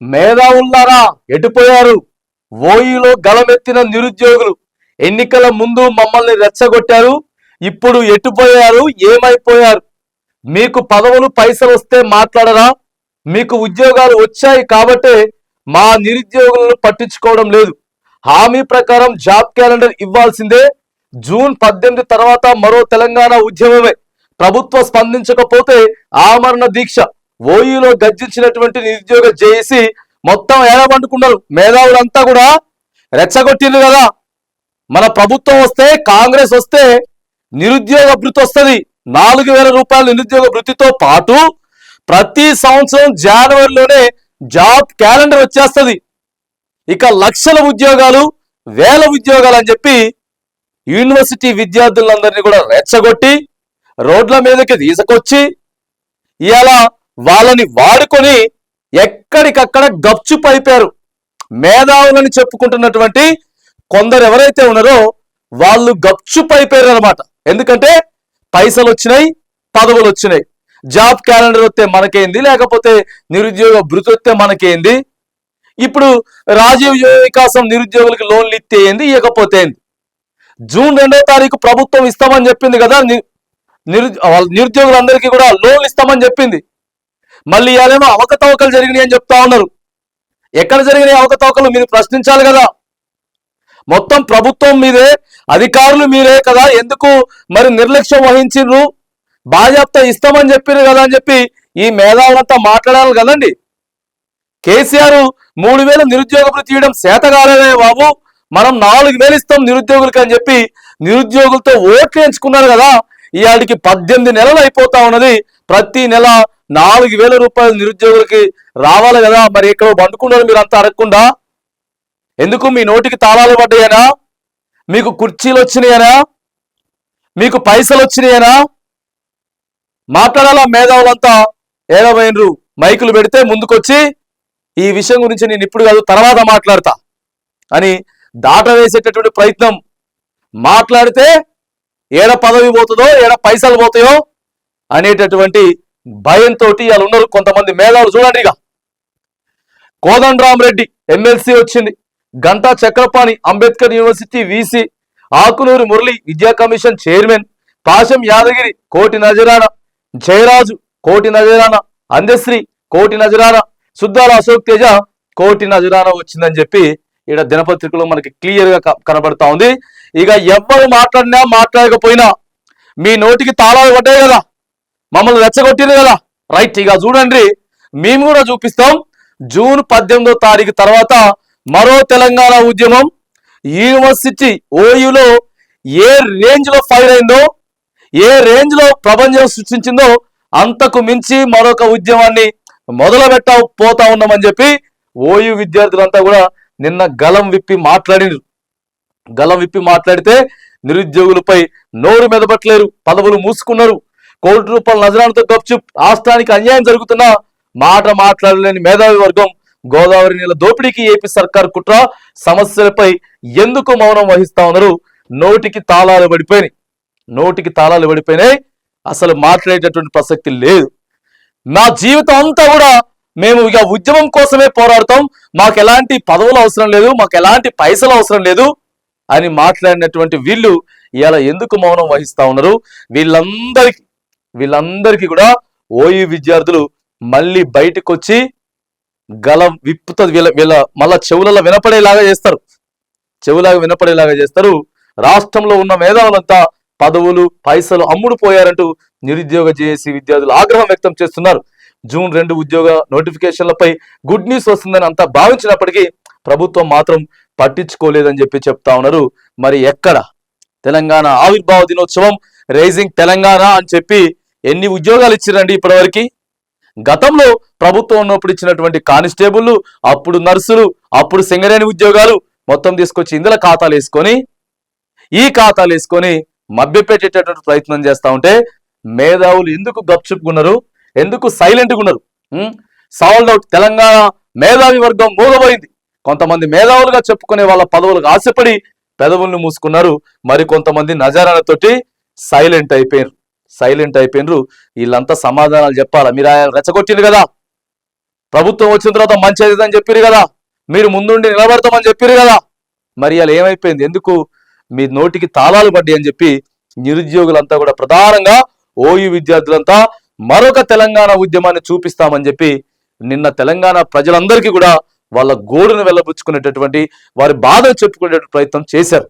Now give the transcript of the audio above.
మేధావుల్లారా ఎటుపోయారు? ఓయూలో గలమెత్తిన నిరుద్యోగులు ఎన్నికల ముందు మమ్మల్ని రెచ్చగొట్టారు. ఇప్పుడు ఎటుపోయారు? ఏమైపోయారు? మీకు పదవులు పైసలు వస్తే మాట్లాడరా? మీకు ఉద్యోగాలు వచ్చాయి కాబట్టే మా నిరుద్యోగులను పట్టించుకోవడం లేదు. హామీ ప్రకారం జాబ్ క్యాలెండర్ ఇవ్వాల్సిందే. జూన్ 18 తర్వాత మరో తెలంగాణ ఉద్యమమే. ప్రభుత్వం స్పందించకపోతే ఆమరణ దీక్ష. ఓయూలో గర్జించినటువంటి నిరుద్యోగ జేఏసీ మొత్తం ఏడబండుకున్నారు. మేధావులంతా కూడా రెచ్చగొట్టిండ్రు కదా. మన ప్రభుత్వం వస్తే, కాంగ్రెస్ వస్తే నిరుద్యోగ భృతి వస్తుంది. 4,000 రూపాయల నిరుద్యోగ భృతితో పాటు ప్రతి సంవత్సరం జనవరిలోనే జాబ్ క్యాలెండర్ వచ్చేస్తుంది. ఇక లక్షల ఉద్యోగాలు, వేల ఉద్యోగాలు అని చెప్పి యూనివర్సిటీ విద్యార్థులందరినీ కూడా రెచ్చగొట్టి రోడ్ల మీదకి తీసుకొచ్చి ఇవాళ వాళ్ళని వాడుకొని ఎక్కడికక్కడ గప్చుప్ అయిపోయారు. మేధావులని చెప్పుకుంటున్నటువంటి కొందరు ఎవరైతే ఉన్నారో వాళ్ళు గప్చుప్ అయిపోయారు అనమాట. ఎందుకంటే పైసలు వచ్చినాయి, పదవులు వచ్చినాయి. జాబ్ క్యాలెండర్ వస్తే మనకేంది, లేకపోతే నిరుద్యోగ భృతి వస్తే మనకేంది, ఇప్పుడు రాజీవ్ వికాసం నిరుద్యోగులకు లోన్లు ఇస్తే ఏంది, ఇవ్వకపోతే ఏంది. జూన్ 2వ తారీఖు ప్రభుత్వం ఇస్తామని చెప్పింది కదా, నిరుద్యోగులందరికీ కూడా లోన్లు ఇస్తామని చెప్పింది. మళ్ళీ ఇవాళేమో అవకతవకలు జరిగినాయి అని చెప్తా ఉన్నారు. ఎక్కడ జరిగినాయి అవకతవకలు? మీరు ప్రశ్నించాలి కదా. మొత్తం ప్రభుత్వం మీదే, అధికారులు మీరే కదా, ఎందుకు మరి నిర్లక్ష్యం వహించిండ్రు? బాధ్యత ఇస్తామని చెప్పారు కదా అని చెప్పి ఈ మేధావులంతా మాట్లాడాలి కదండి. కేసీఆర్ 3,000 నిరుద్యోగ భృతి ఇవ్వడం చేతగాలనే బాబు, మనం 4,000 ఇస్తాం నిరుద్యోగులకి అని చెప్పి నిరుద్యోగులతో ఓట్లు ఎంచుకున్నారు కదా. ఇవాటికి 18 నెలలు అయిపోతా ఉన్నది. ప్రతి నెల 4,000 రూపాయలు నిరుద్యోగులకి రావాలి కదా. మరి ఇక్కడ బండుకున్నారు మీరు అంతా అడగకుండా. ఎందుకు? మీ నోటికి తాళాలు పడ్డాయనా? మీకు కుర్చీలు వచ్చినాయనా? మీకు పైసలు వచ్చినాయనా? మాట్లాడాలా మేధావులంతా. ఏడవైనరు మైకులు పెడితే ముందుకొచ్చి ఈ విషయం గురించి నేను ఇప్పుడు కాదు తర్వాత మాట్లాడతా అని దాట వేసేటటువంటి ప్రయత్నం. మాట్లాడితే ఏడ పదవి పోతుందో, ఏడ పైసలు పోతాయో అనేటటువంటి భయంతో వాళ్ళు ఉన్నారు కొంతమంది మేధావులు. చూడండి, ఇక కోదండరామరెడ్డి ఎమ్మెల్సీ వచ్చింది, గంటా చక్రపాణి అంబేద్కర్ యూనివర్సిటీ వీసీ, ఆకునూరి మురళి విద్యా కమిషన్ చైర్మన్, పాశం యాదగిరి కోటి నజరానా, జయరాజు కోటి నజరానా, అందశ్రీ కోటి నజరానా, సుద్దాల అశోక్ తేజ కోటి నజరానా వచ్చిందని చెప్పి ఇక్కడ దినపత్రికలో మనకి క్లియర్ గా కనబడతా ఉంది. ఇక ఎవ్వరు మాట్లాడినా మాట్లాడకపోయినా మీ నోటికి తాళాలు పడ్డాయి కదా, మమ్మల్ని రెచ్చగొట్టింది కదా. రైట్, ఇక చూడండి, మేము కూడా చూపిస్తాం. జూన్ 18వ తారీఖు తర్వాత మరో తెలంగాణ ఉద్యమం యూనివర్సిటీ ఓయూలో ఏ రేంజ్ లో ఫైర్ అయిందో, ఏ రేంజ్ లో ప్రపంచం సృష్టించిందో అంతకు మించి మరొక ఉద్యమాన్ని పోతా ఉన్నామని చెప్పి ఓయూ విద్యార్థులంతా కూడా నిన్న గలం విప్పి మాట్లాడినారు. గలం విప్పి మాట్లాడితే నిరుద్యోగులపై నోరు మెదపట్లేరు, పదవులు మూసుకున్నారు. కోటి రూపాయల నజరాలతో గప్చుప్, రాష్ట్రానికి అన్యాయం జరుగుతున్నా మాట మాట్లాడలేని మేధావి వర్గం గోదావరి నీళ్ళ దోపిడీకి ఏపీ సర్కార్ కుట్ర, సమస్యలపై ఎందుకు మౌనం వహిస్తా ఉన్నారు? నోటికి తాళాలు పడిపోయినాయి, నోటికి తాళాలు పడిపోయినాయి. అసలు మాట్లాడేటటువంటి ప్రసక్తి లేదు. నా జీవితం అంతా కూడా మేము ఇక ఉద్యమం కోసమే పోరాడతాం, మాకు ఎలాంటి పదవులు అవసరం లేదు, మాకు ఎలాంటి పైసలు అవసరం లేదు అని మాట్లాడినటువంటి వీళ్ళు ఇలా ఎందుకు మౌనం వహిస్తా ఉన్నారు? వీళ్ళందరికీ కూడా ఓయూ విద్యార్థులు మళ్ళీ బయటకు వచ్చి గలం విప్పుతుంది. వీళ్ళ మళ్ళా చెవులలో వినపడేలాగా చేస్తారు, చెవులాగా వినపడేలాగా చేస్తారు. రాష్ట్రంలో ఉన్న మేధావులంతా పదవులు పైసలు అమ్ముడు పోయారంటూ నిరుద్యోగ జేఏసీ విద్యార్థులు ఆగ్రహం వ్యక్తం చేస్తున్నారు. జూన్ 2 ఉద్యోగ నోటిఫికేషన్లపై గుడ్ న్యూస్ వస్తుందని అంతా భావించినప్పటికీ ప్రభుత్వం మాత్రం పట్టించుకోలేదని చెప్పి చెప్తా ఉన్నారు. మరి ఎక్కడ తెలంగాణ ఆవిర్భావ దినోత్సవం, రైజింగ్ తెలంగాణ అని చెప్పి ఎన్ని ఉద్యోగాలు ఇచ్చిరండి ఇప్పటివరకు? గతంలో ప్రభుత్వం ఉన్నప్పుడు ఇచ్చినటువంటి కానిస్టేబుల్, అప్పుడు నర్సులు, అప్పుడు సింగరేణి ఉద్యోగాలు మొత్తం తీసుకొచ్చి ఇందులో ఖాతాలు వేసుకొని మభ్యపెట్టేటటువంటి ప్రయత్నం చేస్తా ఉంటే మేధావులు ఎందుకు గప్చుప్పుకున్నారు, ఎందుకు సైలెంట్గా ఉన్నారు? Sold out. తెలంగాణ మేధావి వర్గం మూగబోయింది. కొంతమంది మేధావులుగా చెప్పుకునే వాళ్ళ పదవులకు ఆశపడి పెదవులను మూసుకున్నారు. మరి కొంతమంది నజారాలతోటి సైలెంట్ అయిపోయినరు. వీళ్ళంతా సమాధానాలు చెప్పాలా? మీరు రెచ్చగొట్టింది కదా, ప్రభుత్వం వచ్చిన తర్వాత మంచి అవుతుందని చెప్పారు కదా, మీరు ముందుండి నిలబడతామని చెప్పారు కదా, మరి అలా ఏమైపోయింది? ఎందుకు మీ నోటికి తాళాలు పడ్డాయి అని చెప్పి నిరుద్యోగులంతా కూడా, ప్రధానంగా ఓయూ విద్యార్థులంతా మరొక తెలంగాణ ఉద్యమాన్ని చూపిస్తామని చెప్పి నిన్న తెలంగాణ ప్రజలందరికీ కూడా వాళ్ళ గోడును వెళ్ళబుచ్చుకునేటటువంటి, వారి బాధను చెప్పుకునేటువంటి ప్రయత్నం చేశారు.